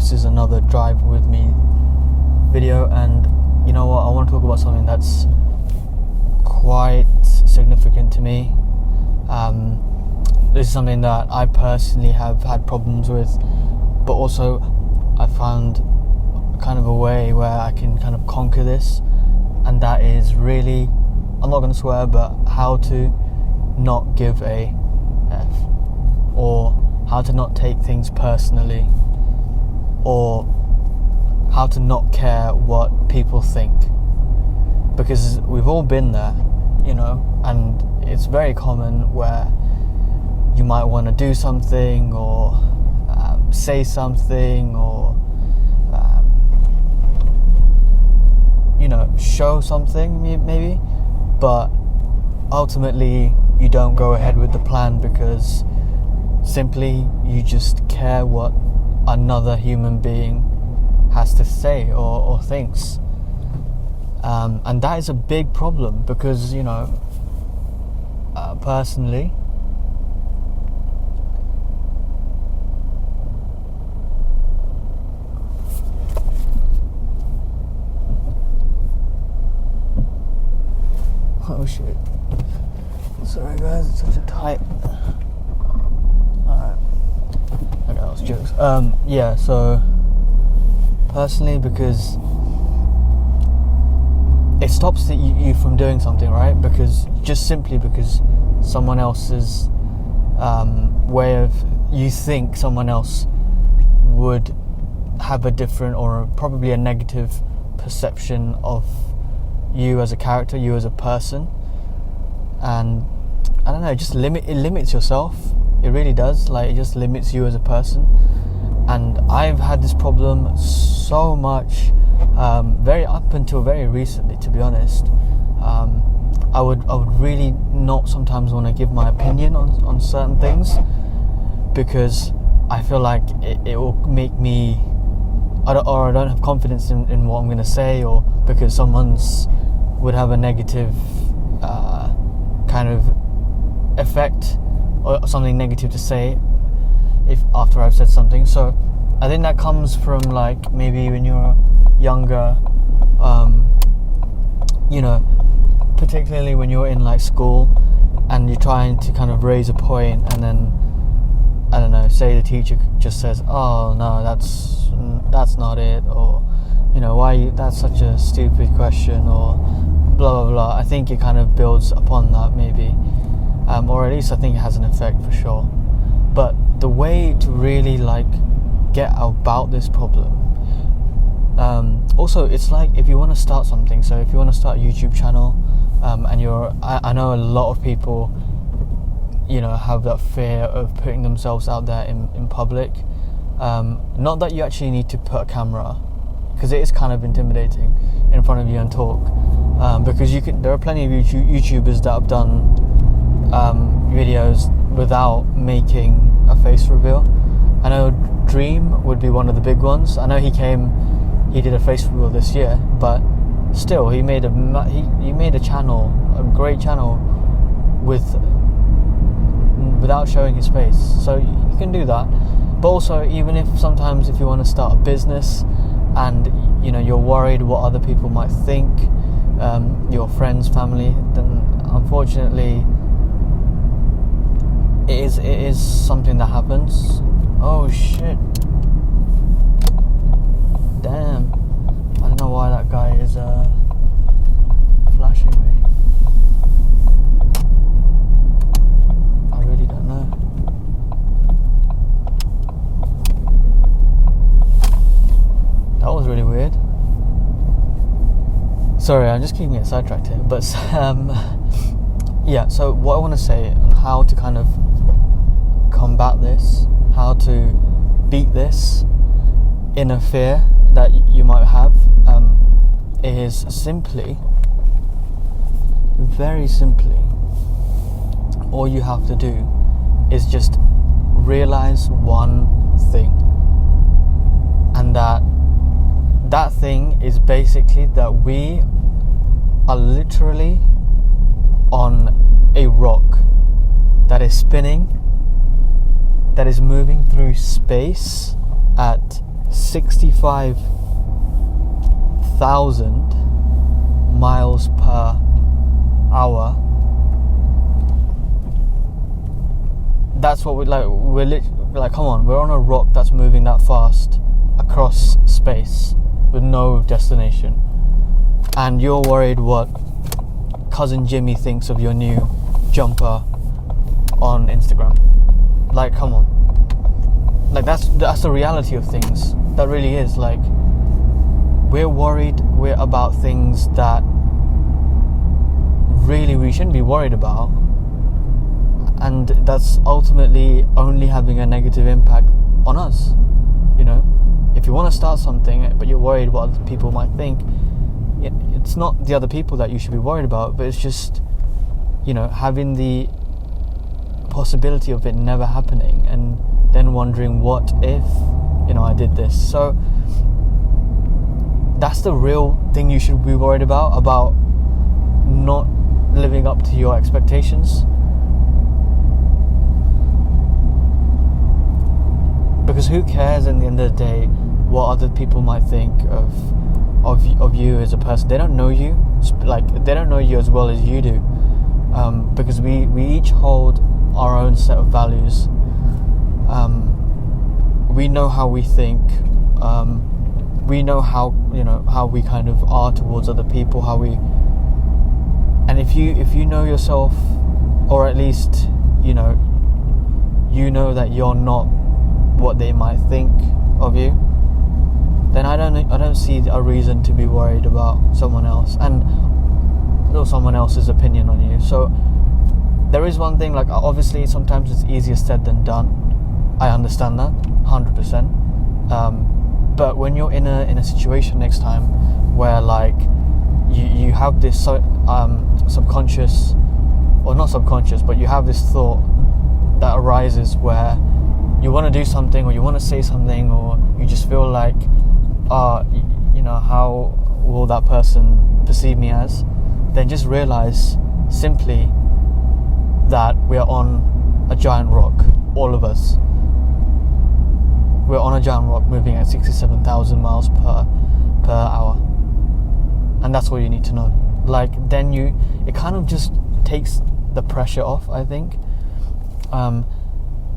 this is another Drive With Me video, and you know what, I want to talk about something that's quite significant to me. This is something that I personally have had problems with, but also I found kind of a way where I can kind of conquer this, and that is really, I'm not going to swear, but how to not give a F, or how to not take things personally, or how to not care what people think, because we've all been there, you know, and it's very common where you might want to do something or say something or you know, show something maybe, but ultimately you don't go ahead with the plan because simply you just care what another human being has to say or thinks, and that is a big problem because, you know, personally, oh shit, sorry guys, it's such a tight, alright, okay, that was jokes. Yeah, so personally, because it stops you from doing something, right? Because just simply because someone else's way of, you think someone else would have a different or probably a negative perception of you as a character, you as a person, and I don't know, it limits yourself. It really does. Like, it just limits you as a person. And I've had this problem so much, very up until very recently, to be honest. I would really not sometimes want to give my opinion on certain things because I feel like it will make me, I don't have confidence in what I'm going to say, or because someone's would have a negative kind of effect or something negative to say if after I've said something. So I think that comes from, like, maybe when you're younger, you know, particularly when you're in like school and you're trying to kind of raise a point, and then I don't know, say the teacher just says, oh no, that's not it, or you know, that's such a stupid question, or blah blah blah. I think it kind of builds upon that maybe, or at least I think it has an effect for sure. But the way to really like get about this problem, also it's like if you want to start something, so if you want to start a YouTube channel, and I know a lot of people, you know, have that fear of putting themselves out there in public. Not that you actually need to put a camera, because it is kind of intimidating in front of you and talk, because there are plenty of YouTubers that have done videos without making a face reveal. I know Dream would be one of the big ones. I know he did a face reveal this year, but still he made a channel, a great channel without showing his face. So you can do that. But also, even if sometimes if you want to start a business and you know you're worried what other people might think, your friends, family, then unfortunately it is something that happens. Oh shit. Damn. I don't know why that guy is flashing me. I really don't know. That was really weird. Sorry, I'm just keeping it sidetracked here. But yeah, so what I want to say on how to kind of combat this, how to beat this inner fear that you might have, is simply, very simply, all you have to do is just realize one thing, and that thing is basically that we are literally on a rock that is spinning, that is moving through space at 65,000 miles per hour. That's what we're like, come on, we're on a rock that's moving that fast across space with no destination, and you're worried what cousin Jimmy thinks of your new jumper on Instagram. Like, come on. Like, that's the reality of things. That really is. Like, we're worried about things that really we shouldn't be worried about, and that's ultimately only having a negative impact on us. You know, if you want to start something but you're worried what other people might think, it's not the other people that you should be worried about, but it's just, you know, having the possibility of it never happening and then wondering what if, you know, I did this. So that's the real thing you should be worried about not living up to your expectations. Because who cares in the end of the day what other people might think of you as a person? They don't know you, like they don't know you as well as you do, because we each hold our own set of values. We know how we think. We know how we kind of are towards other people. And if you know yourself, or at least you know that you're not what they might think of you, then I don't see a reason to be worried about someone else or someone else's opinion on you. So there is one thing, like obviously sometimes it's easier said than done. I understand that 100%. But when you're in a situation next time where like you have this subconscious, or not subconscious, but you have this thought that arises where you want to do something, or you want to say something, or you just feel like, how will that person perceive me as? Then just realize simply that we're on a giant rock, all of us. We're on a giant rock moving at 67,000 miles per hour. And that's all you need to know. Like, then it kind of just takes the pressure off, I think.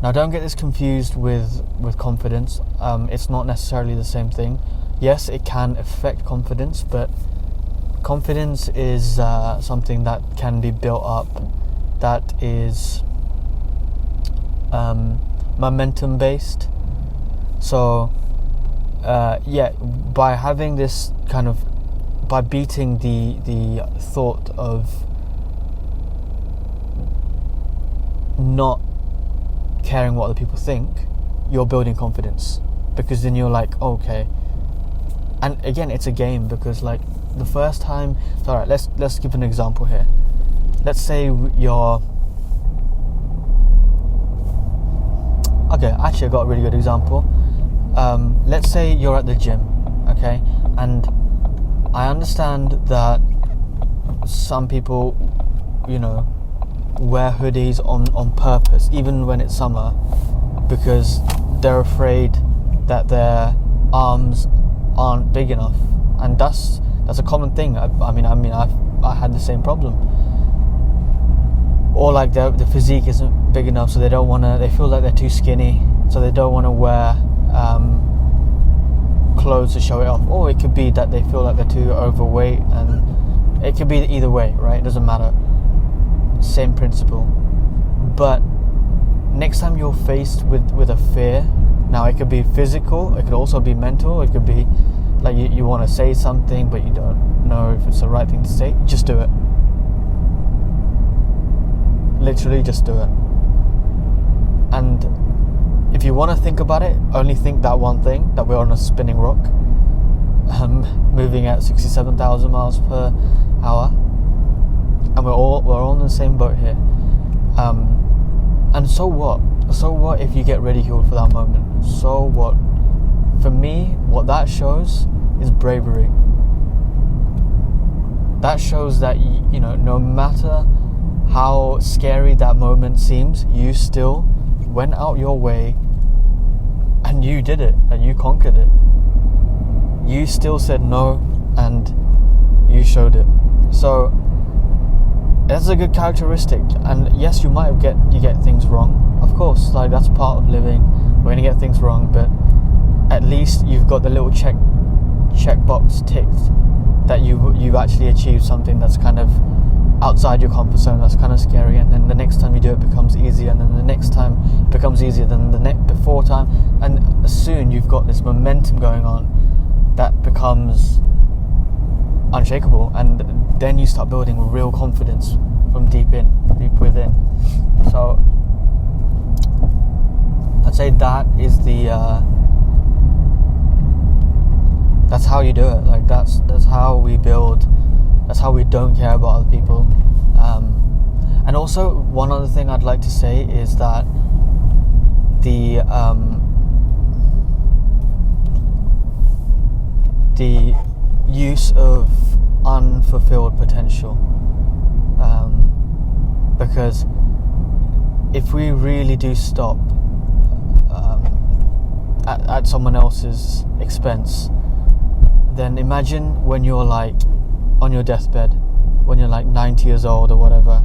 Now, don't get this confused with confidence. It's not necessarily the same thing. Yes, it can affect confidence, but confidence is something that can be built up, that is momentum based. So, by having this kind of, by beating the thought of not caring what other people think, you're building confidence, because then you're like, okay. And again, it's a game, because like the first time, all right, let's give an example here. Let's say you're, okay, actually I got a really good example. Let's say you're at the gym, okay, and I understand that some people, wear hoodies on purpose, even when it's summer, because they're afraid that their arms aren't big enough, and that's a common thing. I had the same problem. Or like the physique isn't big enough, so they feel like they're too skinny, so they don't want to wear clothes to show it off. Or it could be that they feel like they're too overweight, and it could be either way, right? It doesn't matter. Same principle. But next time you're faced with a fear, now it could be physical, it could also be mental, it could be like you want to say something but you don't know if it's the right thing to say, just do it. Literally just do it. And if you want to think about it, only think that one thing, that we're on a spinning rock, moving at 67,000 miles per hour, and we're all in the same boat here. And so what? So what if you get ridiculed for that moment? So what? For me, what that shows is bravery. That shows that, no matter how scary that moment seems, you still went out your way and and you did it, and you conquered it. You still said no, and you showed it. So that's a good characteristic. And yes, you might get things wrong, of course, like that's part of living. We're gonna get things wrong, but at least you've got the little checkbox ticked that you've actually achieved something that's kind of outside your comfort zone, that's kind of scary, and then the next time you do it becomes easier, and then the next time it becomes easier than the before time, and soon you've got this momentum going on that becomes unshakable, and then you start building real confidence from deep within. So I'd say that is that's how you do it. Like that's how we build. That's how we don't care about other people. And also, one other thing I'd like to say is that the use of unfulfilled potential, because if we really do stop at someone else's expense, then imagine when you're like on your deathbed, when you're like 90 years old or whatever,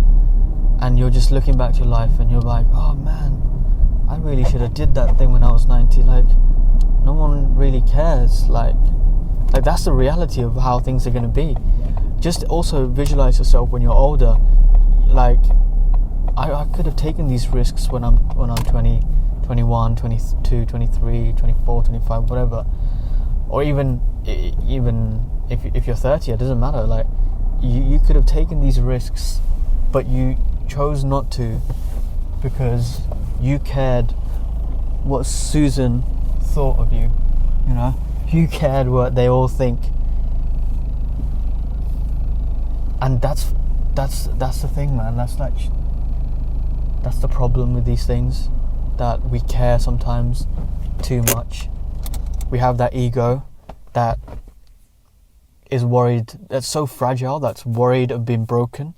and you're just looking back to your life and you're like, oh man, I really should have did that thing when I was 90. Like, no one really cares. Like that's the reality of how things are going to be. Just also visualize yourself when you're older. Like, I could have taken these risks when I'm 20, 21, 22, 23, 24, 25, whatever. Or even if you're 30, it doesn't matter. Like, you could have taken these risks, but you chose not to because you cared what Susan thought of you. You know, you cared what they all think, and that's the thing, man. That's the problem with these things, that we care sometimes too much. We have that ego that is worried, that's so fragile, that's worried of being broken,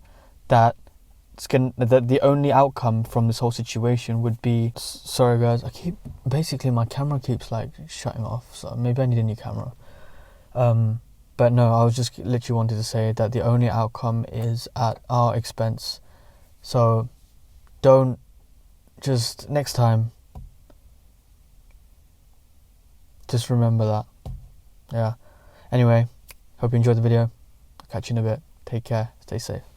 that the only outcome from this whole situation would be, sorry guys, my camera keeps like shutting off, so maybe I need a new camera. But no, I was just literally wanted to say that the only outcome is at our expense. So don't, just next time, just remember that. Yeah. Anyway, hope you enjoyed the video. I'll catch you in a bit. Take care. Stay safe.